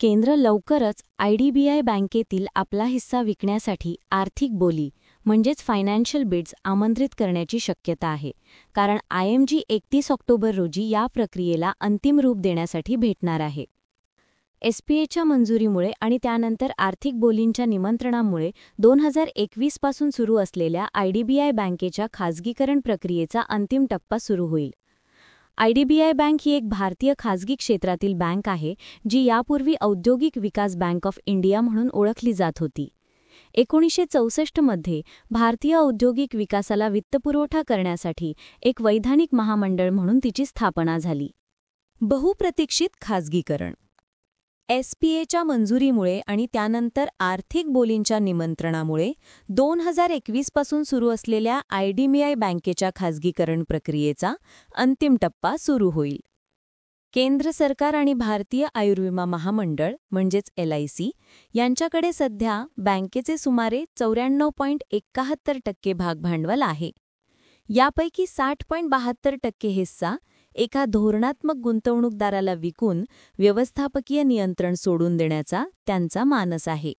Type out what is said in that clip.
केंद्र लवकरच IDBI बँकेतील आपला हिस्सा विकण्यासाठी आर्थिक बोली म्हणजेच फायनान्शियल बिड्स आमंत्रित करण्याची शक्यता आहे, कारण IMG 31 ऑक्टोबर रोजी या प्रक्रियेला अंतिम रूप देण्यासाठी भेटणार आहे. SPAच्या मंजुरीमुळे आणि त्यानंतर आर्थिक बोलींच्या निमंत्रणामुळे 2021 पासून सुरू असलेल्या IDBI बँकेच्या खाजगीकरण प्रक्रियेचा अंतिम टप्पा सुरू होईल. IDBI बँक ही एक भारतीय खाजगी क्षेत्रातील बँक आहे, जी यापूर्वी औद्योगिक विकास बँक ऑफ इंडिया म्हणून ओळखली जात होती. 1964 मध्ये भारतीय औद्योगिक विकासाला वित्तपुरवठा करण्यासाठी एक वैधानिक महामंडळ म्हणून तिची स्थापना झाली. बहुप्रतीक्षित खाजगीकरण. SPAच्या मंजुरीमुळे आणि त्यानंतर आर्थिक बोलींच्या निमंत्रणामुळे 2021 पासून सुरू असलेल्या IDBI बँकेच्या खाजगीकरण प्रक्रियेचा अंतिम टप्पा सुरू होईल. केंद्र सरकार आणि भारतीय आयुर्विमा महामंडळ म्हणजेच LIC यांच्याकडे सध्या बँकेचे सुमारे 94.71% भागभांडवल आहे. यापैकी 60.72% हिस्सा एका धोरणात्मक गुंतवणूकदाराला विकून व्यवस्थापकीय नियंत्रण सोडून देण्याचा त्यांचा मानस आहे.